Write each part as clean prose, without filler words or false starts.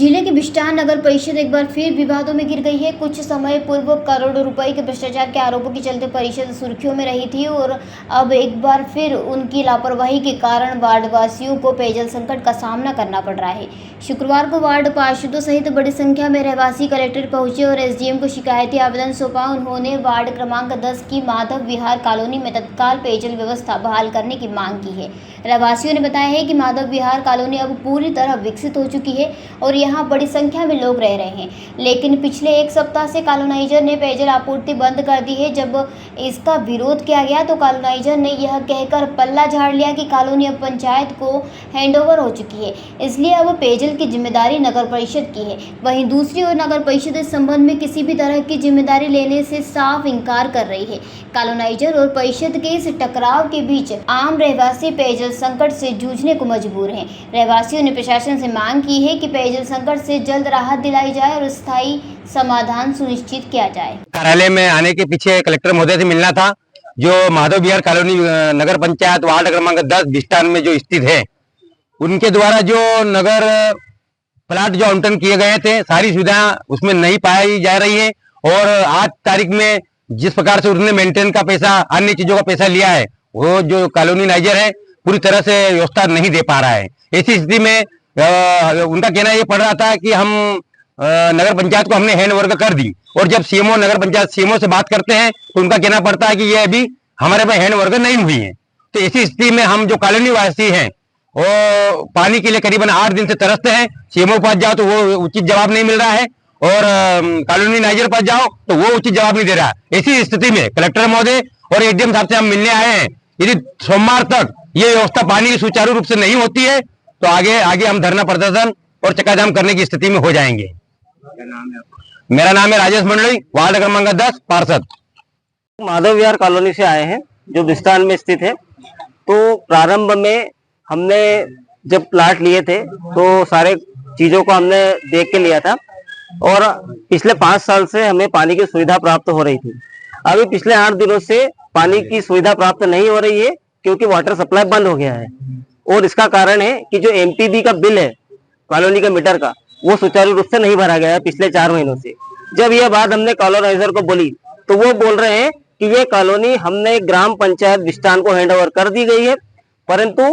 जिले की बिष्टान नगर परिषद एक बार फिर विवादों में गिर गई है। कुछ समय पूर्व करोड़ों रुपए के भ्रष्टाचार के आरोपों के चलते परिषद सुर्खियों में रही थी और अब एक बार फिर उनकी लापरवाही के कारण वार्डवासियों को पेयजल संकट का सामना करना पड़ रहा है। शुक्रवार को वार्ड पार्षदों सहित बड़ी संख्या में रहवासी कलेक्टर पहुंचे और एसडीएम को शिकायती आवेदन सौंपा। उन्होंने वार्ड क्रमांक 10 की माधव विहार कॉलोनी में तत्काल पेयजल व्यवस्था बहाल करने की मांग की है। रहवासियों ने बताया है कि माधव विहार कॉलोनी अब पूरी तरह विकसित हो चुकी है और यहाँ बड़ी संख्या में लोग रह रहे हैं, लेकिन पिछले एक सप्ताह से कॉलोनाइजर ने पेयजल आपूर्ति बंद कर दी है। जब इसका विरोध किया गया तो कॉलोनाइजर ने यह कहकर पल्ला झाड़ लिया कि कॉलोनी अब पंचायत को हैंडओवर हो चुकी है, इसलिए अब पेयजल की जिम्मेदारी नगर परिषद की है। वहीं दूसरी ओर नगर परिषद इस संबंध में किसी भी तरह की जिम्मेदारी लेने से साफ इनकार कर रही है। कॉलोनाइजर और परिषद के इस टकराव के बीच आम रहवासी पेयजल संकट से जूझने को मजबूर हैं। रहवासियों ने प्रशासन से मांग की है कि पेयजल संकट से जल्द राहत दिलाई जाए और स्थायी समाधान सुनिश्चित किया जाए। कार्यालय में आने के पीछे कलेक्टर महोदय से मिलना था, जो माधव विहार कॉलोनी नगर पंचायत वार्ड क्रमांक 10 बिस्टान में जो स्थित है, उनके द्वारा जो नगर प्लाट जो आवंटन किए गए थे, सारी सुविधाएं उसमें नहीं पाई जा रही है। और आज तारीख में जिस प्रकार से उन्होंने मेंटेन का पैसा, अन्य चीजों का पैसा लिया है, वो जो कॉलोनीलाइजर है पूरी तरह से व्यवस्था नहीं दे पा रहा है। ऐसी स्थिति में उनका कहना ये पड़ रहा था कि हम नगर पंचायत को हमने हैंड ओवर कर दी, और जब सीएमओ नगर पंचायत सीएमओ से बात करते हैं तो उनका कहना पड़ता है कि ये अभी हमारे पास हैंड ओवर नहीं हुई है। तो ऐसी स्थिति में हम जो कॉलोनी वासी हैं वो पानी के लिए करीबन 8 दिन से तरसते हैं। सीएमओ के पास जाओ तो वो उचित जवाब नहीं मिल रहा है, और कॉलोनीलाइजर पास जाओ तो वो उचित जवाब नहीं दे रहा है। ऐसी स्थिति में कलेक्टर महोदय और एसडीएम साहब से हम मिलने आए हैं। यदि सोमवार तक ये व्यवस्था पानी की सुचारू रूप से नहीं होती है तो आगे हम धरना प्रदर्शन और चक्काजाम करने की स्थिति में हो जाएंगे। मेरा नाम है राजेश मंडली, वार्ड क्रमांक 10 पार्षद। माधव विहार कॉलोनी से आए हैं जो बिस्टान में स्थित है। तो प्रारंभ में हमने जब प्लाट लिए थे तो सारे चीजों को हमने देख के लिया था, और पिछले 5 साल से हमें पानी की सुविधा प्राप्त हो रही थी। अभी पिछले 8 दिनों से पानी की सुविधा प्राप्त नहीं हो रही है क्योंकि वाटर सप्लाई बंद हो गया है। और इसका कारण है कि जो एमपीबी का बिल है कॉलोनी का मीटर का, वो सुचारू रूप से नहीं भरा गया है पिछले 4 महीनों से। जब यह बात हमने कॉलोनाइजर को बोली तो वो बोल रहे हैं कि ये कॉलोनी हमने ग्राम पंचायत बिस्टान को हैंड ओवर कर दी गई है। परंतु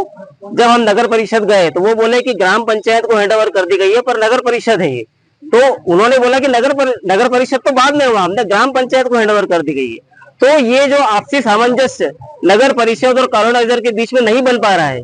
जब हम नगर परिषद गए तो वो बोले कि ग्राम पंचायत को हैंड ओवर कर दी गई है, पर नगर परिषद है ये। तो उन्होंने बोला कि नगर परिषद तो बाद में हुआ, हमने ग्राम पंचायत को हैंड ओवर कर दी गई है। तो ये जो आपसी सामंजस्य नगर परिषद और कॉलोनाइजर के बीच में नहीं बन पा रहा है,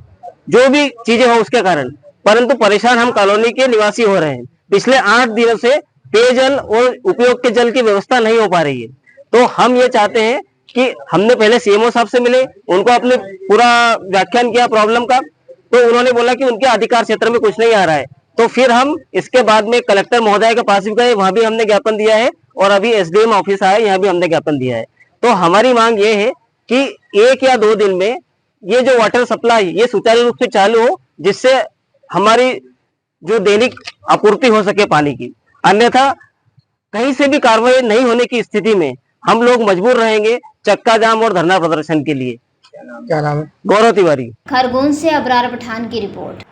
जो भी चीजें हो उसके कारण, परंतु परेशान हम कॉलोनी के निवासी हो रहे हैं। पिछले 8 दिनों से पेयजल और उपयोग के जल की व्यवस्था नहीं हो पा रही है। तो हम ये चाहते हैं कि हमने पहले सीएमओ साहब से मिले, उनको अपने पूरा व्याख्यान किया प्रॉब्लम का, तो उन्होंने बोला कि उनके अधिकार क्षेत्र में कुछ नहीं आ रहा है। तो फिर हम इसके बाद में कलेक्टर महोदय के पास भी गए, वहां भी हमने ज्ञापन दिया है, और अभी एसडीएम ऑफिस आया, यहाँ भी हमने ज्ञापन दिया है। तो हमारी मांग ये है कि 1 या 2 दिन में ये जो वाटर सप्लाई ये सुचारू रूप से चालू हो, जिससे हमारी जो दैनिक आपूर्ति हो सके पानी की। अन्यथा कहीं से भी कार्रवाई नहीं होने की स्थिति में हम लोग मजबूर रहेंगे चक्का जाम और धरना प्रदर्शन के लिए। क्या नाम है? गौरव तिवारी, खरगोन से अबरार पठान की रिपोर्ट।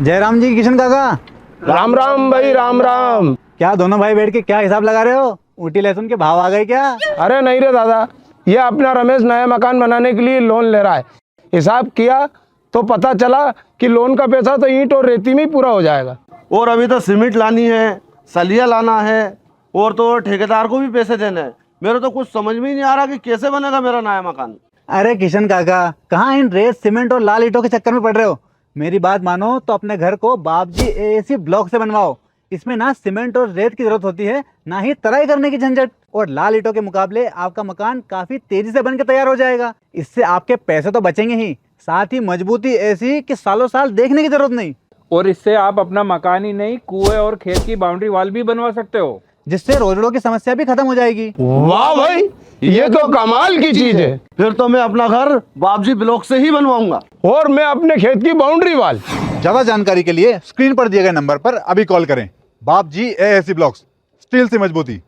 जयराम जी, किशन काका, राम राम भाई, राम राम। क्या दोनों भाई बैठ के क्या हिसाब लगा रहे हो? ऊटी लहसुन के भाव आ गए क्या? अरे नहीं रे दादा, ये अपना रमेश नया मकान बनाने के लिए लोन ले रहा है। हिसाब किया तो पता चला कि लोन का पैसा तो ईंट और रेती में ही पूरा हो जाएगा। और अभी तो सीमेंट लानी है, सलिया लाना है, और तो ठेकेदार को भी पैसे देने हैं। मेरे तो कुछ समझ में ही नहीं आ रहा कि कैसे बनेगा मेरा नया मकान। अरे किशन काका, कहाँ इन रेत सीमेंट और लाल ईंटों के चक्कर में पड़ रहे हो? मेरी बात मानो तो अपने घर को बाबजी एएसी ब्लॉक से बनवाओ। इसमें ना सीमेंट और रेत की जरूरत होती है, ना ही तराई करने की झंझट। और लाल ईंटों के मुकाबले आपका मकान काफी तेजी से बनकर तैयार हो जाएगा। इससे आपके पैसे तो बचेंगे ही, साथ ही मजबूती ऐसी कि सालों साल देखने की जरूरत नहीं। और इससे आप अपना मकान ही नहीं, कुएं और खेत की बाउंड्री वॉल भी बनवा सकते हो, जिससे रोजड़ों की समस्या भी खत्म हो जाएगी। वाह भाई, ये तो कमाल की चीज है। फिर तो मैं अपना घर बाबजी ब्लॉक से ही बनवाऊंगा, और मैं अपने खेत की बाउंड्री वाल। ज्यादा जानकारी के लिए स्क्रीन पर दिए गए नंबर पर अभी कॉल करें। बाबजी एएसी ब्लॉक्स, स्टील से मजबूती।